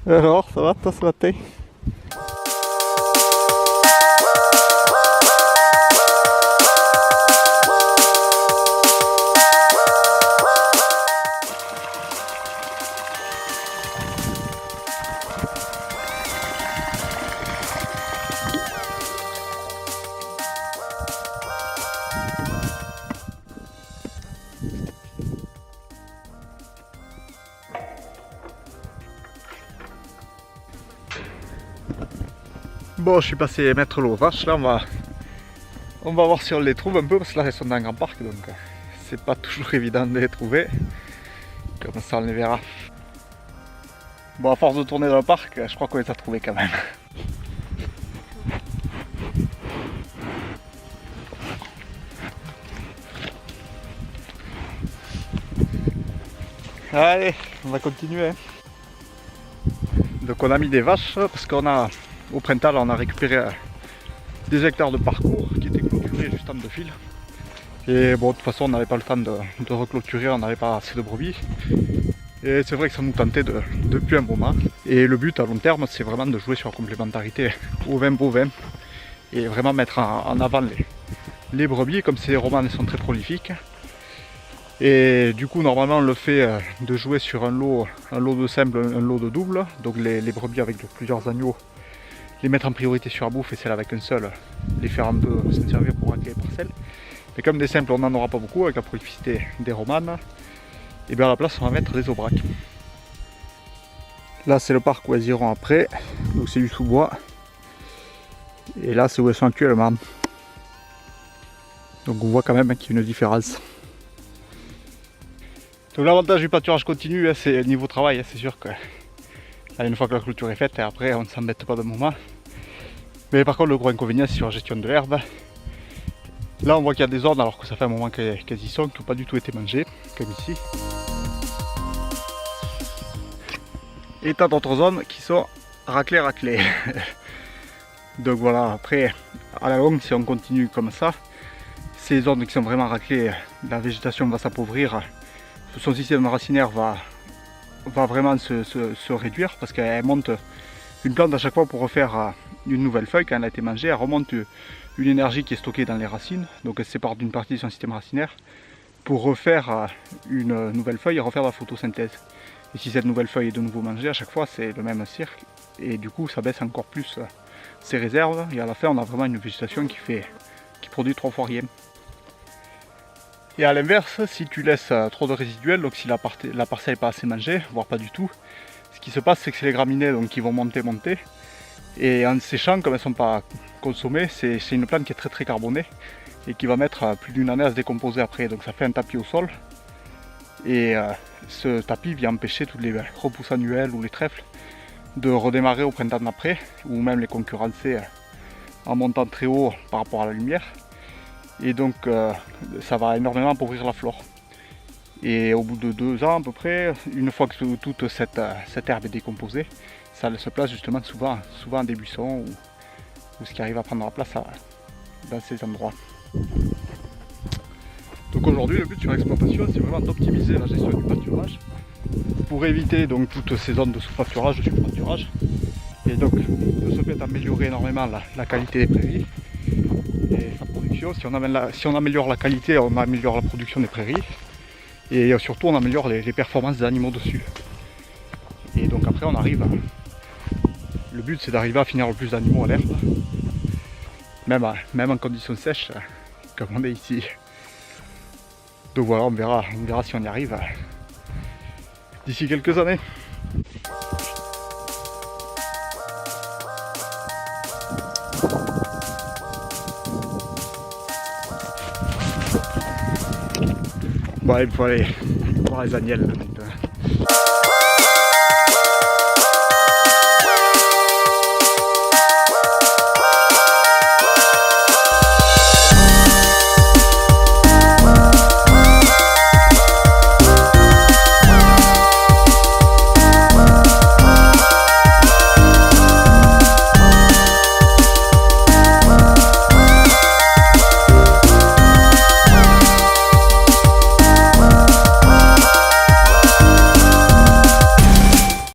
Alors, ça va toi ce matin? Bon, je suis passé mettre l'eau aux vaches, là on va voir si on les trouve un peu, parce que là elles sont dans un grand parc, donc c'est pas toujours évident de les trouver. Comme ça on les verra. Bon, à force de tourner dans le parc, je crois qu'on les a trouvés quand même. Allez, on va continuer. Donc on a mis des vaches, parce qu'on a, au printemps, là, on a récupéré des hectares de parcours qui étaient clôturés juste en deux fils. Et bon, de toute façon on n'avait pas le temps de reclôturer, on n'avait pas assez de brebis. Et c'est vrai que ça nous tentait depuis un moment. Et le but à long terme, c'est vraiment de jouer sur la complémentarité ovin bovin et vraiment mettre en avant les brebis, comme ces romanes sont très prolifiques. Et du coup, normalement, on le fait de jouer sur un lot de simple, un lot de double. Donc les brebis avec plusieurs agneaux, les mettre en priorité sur la bouffe, et celles avec un seul, les faire un peu s'en servir pour racler les parcelles. Mais comme des simples, on n'en aura pas beaucoup avec la prolificité des romanes. Et bien à la place, on va mettre des aubracs. Là, c'est le parc où elles iront après. Donc c'est du sous-bois. Et là, c'est où elles sont actuellement. Donc on voit quand même qu'il y a une différence. Donc l'avantage du pâturage continu, c'est le niveau travail. C'est sûr que là, une fois que la clôture est faite, et après on ne s'embête pas de moment. Mais par contre, le gros inconvénient, c'est sur la gestion de l'herbe. Là, on voit qu'il y a des zones, alors que ça fait un moment qu'elles y sont, qui n'ont pas du tout été mangées, comme ici. Et tant d'autres zones qui sont raclées. Donc voilà, après, à la longue, si on continue comme ça, ces zones qui sont vraiment raclées, la végétation va s'appauvrir, son système racinaire va vraiment se réduire, parce qu'elle monte une plante à chaque fois pour refaire une nouvelle feuille. Quand elle a été mangée, elle remonte une énergie qui est stockée dans les racines, donc elle se sépare d'une partie de son système racinaire pour refaire une nouvelle feuille et refaire la photosynthèse. Et si cette nouvelle feuille est de nouveau mangée, à chaque fois c'est le même cercle, et du coup ça baisse encore plus ses réserves, et à la fin on a vraiment une végétation qui produit 3 fois rien. Et à l'inverse, si tu laisses trop de résiduels, donc si la parcelle n'est pas assez mangée, voire pas du tout, ce qui se passe, c'est que c'est les graminées donc, qui vont monter, et en séchant, comme elles ne sont pas consommées, c'est une plante qui est très carbonée, et qui va mettre plus d'une année à se décomposer après, donc ça fait un tapis au sol. Et ce tapis vient empêcher toutes les repousses annuelles ou les trèfles de redémarrer au printemps d'après, ou même les concurrencer en montant très haut par rapport à la lumière. Et donc ça va énormément appauvrir la flore. Et au bout de 2 ans à peu près, une fois que toute cette herbe est décomposée, ça se place justement souvent des buissons ou ce qui arrive à prendre la place dans ces endroits. Donc aujourd'hui, le but sur l'exploitation, c'est vraiment d'optimiser la gestion du pâturage pour éviter donc toutes ces zones de sous-pâturage, de sur-pâturage, et donc de ce fait améliorer énormément la qualité des prairies et sa production. Si on améliore la qualité, on améliore la production des prairies, et surtout on améliore les performances des animaux dessus. Et donc après on arrive le but, c'est d'arriver à finir le plus d'animaux à l'herbe, même en conditions sèches comme on est ici. Donc voilà, on verra si on y arrive d'ici quelques années. Bon, il faut aller voir les agnelles.